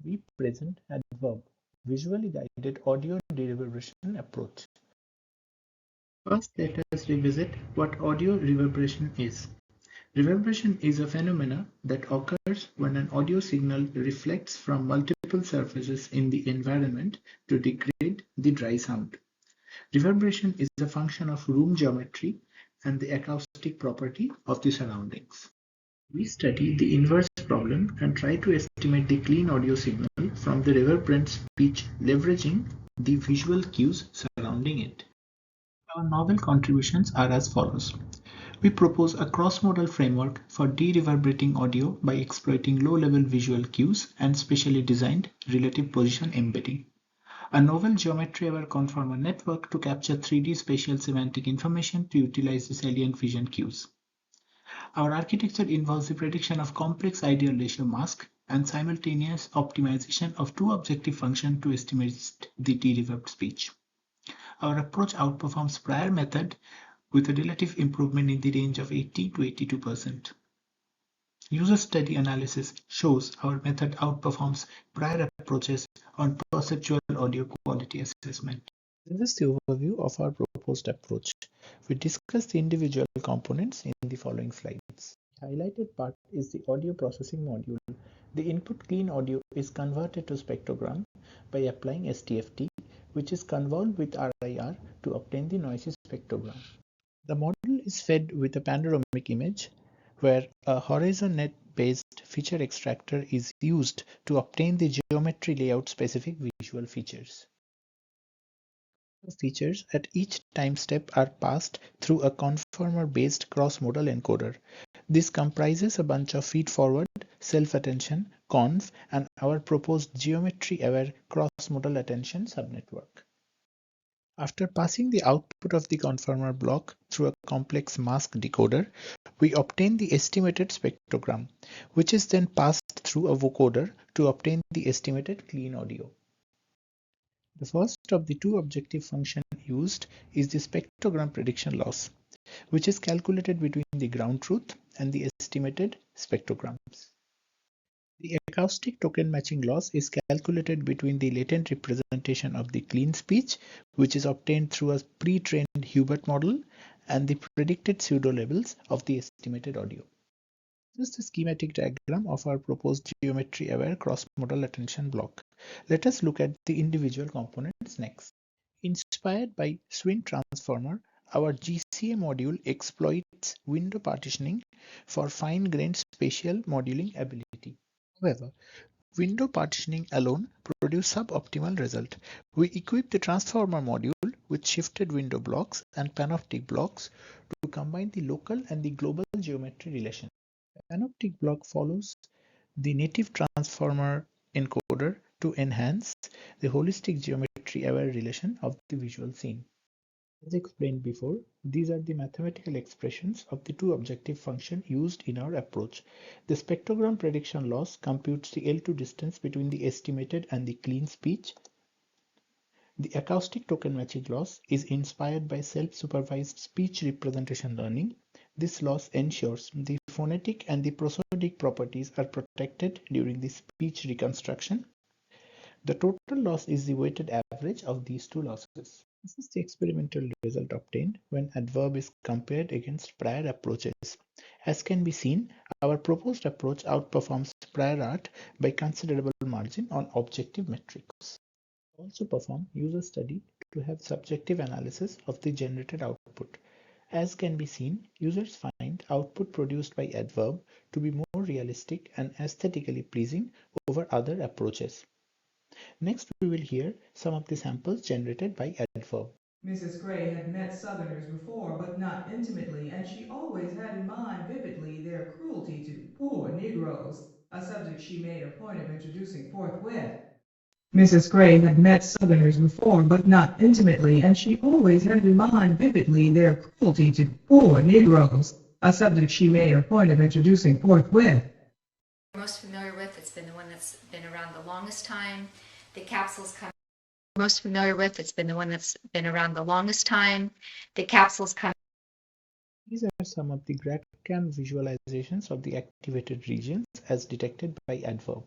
we present AdVerb, Visually Guided Audio Dereverberation approach. First, let us revisit what audio reverberation is. Reverberation is a phenomenon that occurs when an audio signal reflects from multiple surfaces in the environment to degrade the dry sound. Reverberation is a function of room geometry and the acoustic property of the surroundings. We study the inverse problem and try to estimate the clean audio signal from the reverberant speech leveraging the visual cues surrounding it. Our novel contributions are as follows. We propose a cross-modal framework for de-reverberating audio by exploiting low-level visual cues and specially designed relative position embedding. A novel geometry-aware conformer network to capture 3D spatial semantic information to utilize the salient vision cues. Our architecture involves the prediction of complex ideal ratio mask and simultaneous optimization of two objective functions to estimate the de-reverbed speech. Our approach outperforms prior method with a relative improvement in the range of 80 to 82%. User study analysis shows our method outperforms prior approaches on perceptual audio quality assessment. This is the overview of our proposed approach. We discuss the individual components in the following slides. The highlighted part is the audio processing module. The input clean audio is converted to spectrogram by applying STFT, which is convolved with RIR to obtain the noisy spectrogram. The module is fed with a panoramic image where a horizon net based feature extractor is used to obtain the geometry layout specific visual features. Features at each time step are passed through a conformer based cross-modal encoder. This comprises a bunch of feed-forward, self-attention, conv, and our proposed geometry-aware cross-modal attention subnetwork. After passing the output of the conformer block through a complex mask decoder, we obtain the estimated spectrogram, which is then passed through a vocoder to obtain the estimated clean audio. The first of the two objective functions used is the spectrogram prediction loss, which is calculated between the ground truth and the estimated spectrograms. The acoustic token matching loss is calculated between the latent representation of the clean speech, which is obtained through a pre-trained Hubert model, and the predicted pseudo-levels of the estimated audio. This is the schematic diagram of our proposed geometry-aware cross-modal attention block. Let us look at the individual components next. Inspired by Swin transformer, our GCA module exploits window partitioning for fine-grained spatial modeling ability. However, window partitioning alone produces suboptimal result. We equip the transformer module with shifted window blocks and panoptic blocks to combine the local and the global geometry relation. The panoptic block follows the native transformer encoder to enhance the holistic geometry-aware relation of the visual scene. As explained before, these are the mathematical expressions of the two objective functions used in our approach. The spectrogram prediction loss computes the L2 distance between the estimated and the clean speech. The acoustic token matching loss is inspired by self-supervised speech representation learning. This loss ensures the phonetic and the prosodic properties are protected during the speech reconstruction. The total loss is the weighted average of these two losses. This is the experimental result obtained when AdVerb is compared against prior approaches. As can be seen, our proposed approach outperforms prior art by considerable margin on objective metrics. We also perform user study to have subjective analysis of the generated output. As can be seen, users find output produced by AdVerb to be more realistic and aesthetically pleasing over other approaches. Next, we will hear some of the samples generated by AdVerb. Mrs. Gray had met Southerners before, but not intimately, and she always had in mind vividly their cruelty to poor Negroes, a subject she made a point of introducing forthwith. Mrs. Gray had met Southerners before, but not intimately, and she always had in mind vividly their cruelty to poor Negroes, a subject she made a point of introducing forthwith. Most familiar with, it's been the one that's been around the longest time. The capsules come most familiar with, it's been the one that's been around the longest time. The capsules come. These are some of the GradCam visualizations of the activated regions as detected by AdVerb.